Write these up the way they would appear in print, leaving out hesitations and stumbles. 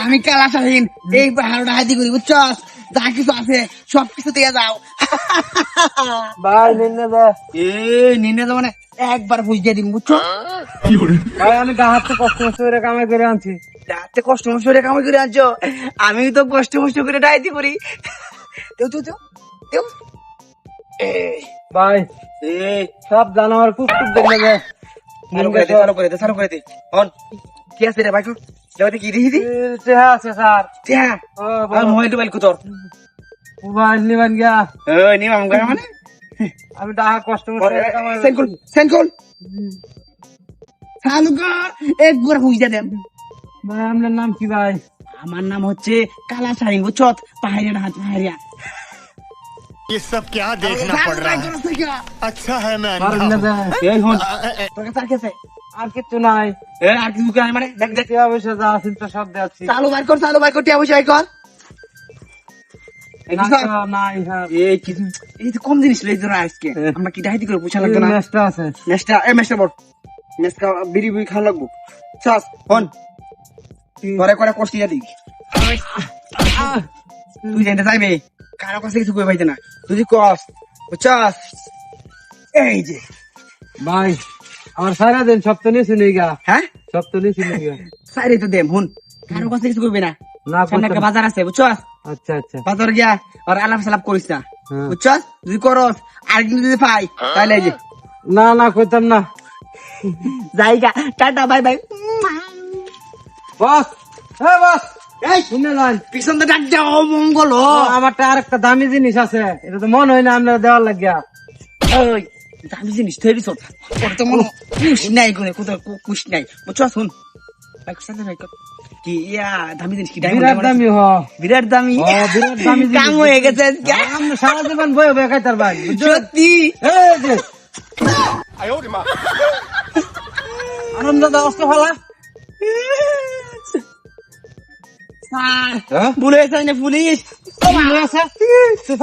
আমি কালাশাহীন এই পাহাড়টা হাতি করি বুঝছ, যা কিছু আছে সবকিছু দিয়ে যাও। ভাই নিয়ে যা। নিনে যাবো মানে একবার বুঝিয়ে দিন বুঝছো। ভাই আমি গা হাতে কষ্ট করে কামাই করে আনছি। রাতে কষ্ট মষ্ট করে কামাই করে আনছো, আমি তো কষ্ট মষ্ট করে ডাইতি করি। ভাই সব জানোয়ার কুকুর দেখলে যায়। চালু করে দে কি আছে রে ভাই? কি দেখি আছে স্যার। মোবাইল টোবাইল কুতর মোবাইল নিবেন গিয়া। নিমাম মানে আমি টাকা কষ্ট করে কামাই সেন্ড চালু কর, একবার বুঝতে দেন। ভাই আপনার নাম কি ভাই? আমার নাম হচ্ছে কালা শাহিন বুঝছ, পাহাড়িয়া হাত পাহাড়িয়া। ये सब क्या देखना पड़ रहा है? अच्छा है मैं আর কিছু নাই। আর কিছু মানে দেখ দেখ অবশ্যই যা আছেন তো সব দেখাচ্ছি। চালু বার কর টিয়া বসে কর। নাই এই তো কম জিনিস লই তোরা আজকে আমরা কি ডাইতি করে পুছা লাগতো না। নেক্সটটা আছে। নেক্সটটা বড় নেক্সটটা বিড়ি বিড়ি খাওয়া লাগবো। চাস হন করে করে কষ্ট দিয়া দিবি। তুই জানতে চাইবে কারো কাছে কিছু কই পাইতে না, তুই কস বুঝছস। এই যে ভাই আমার সারা দিন সব তো নিয়েছি নিগা। হ্যাঁ সব তো নিয়েছি নিগা। সাইরে তো দেম হুন, কারো কাছে কিছু কইবে না। না সামনে একটা বাজার আছে বুঝছস, আচ্ছা আচ্ছা বাজার গিয়া আর আলাপ সালাপ করিস না বুঝছস। যদি করস আর কিন্তু যদি পাই তাহলে এই যে না না কইতাম না। জায়গা টাটা বাই বাই। বস হ্যাঁ বস এই শুনে যান পিছন তো ডাক যাও মঙ্গল। আমারটা আরেকটা দামি জিনিস আছে, এটা তো মনে হয় না আপনারা দেওয়ার লাগিয়া। ওই দামি জিনিস তৈরি চল, ওর তো মনে কুশ নাই করে কোথাও কুশ নাই বুঝছস। শুন কি ইয়া দামি জিনিস কি বিরাট দামি হ বিরাট দামি বিরাট দামি কাম হয়ে গেছে আমরা সারা জীবন বয়ে বয়ে খাইতার ভাই। সত্যি এই যে আনন্দ দাওস্ত ফালা স্যার ভুলে যাই না পুলিশ। তুই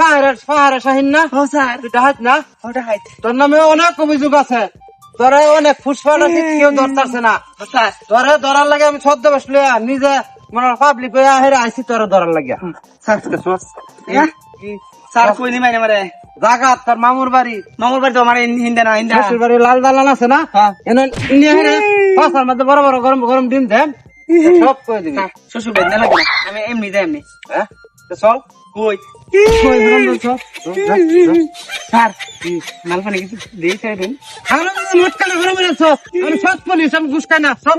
ফাহারা শাহিন না? ও স্যার তুই ডাহাত না? ওটা হাইট তোর নামে অনেক অভিযোগ আছে, তোরা অনেক ফুসফাটা কেউ ধরতেছে না। স্যার তোরা ধরার লাগে আমি ছদ্ম বসলে নিজে মানে পাবলিক হেরে আইসি তোরা ধরার লাগিয়া। স্যার স্যার কই নি মাইনে মারে জাগা তোর মামুর বাড়ি। মামুর বাড়ি তো আমার হিন্দা না হিন্দা শ্বশুর বাড়ি লাল দালান আছে না? এনে নিয়ে হেরে পাশার মধ্যে বড় বড় গরম গরম ডিম দেন সব করে দিবি। শ্বশুর বাড়ি না লাগে না, আমি এমনি দেয় এমনি। হ্যাঁ চল কই কই ধরুন চল। স্যার মাল পানি কিছু দিয়ে চাই দেন। আমরা মোটকালে গরম হয়ে আমি সব পুলিশ আমি ঘুষ খাই না সব।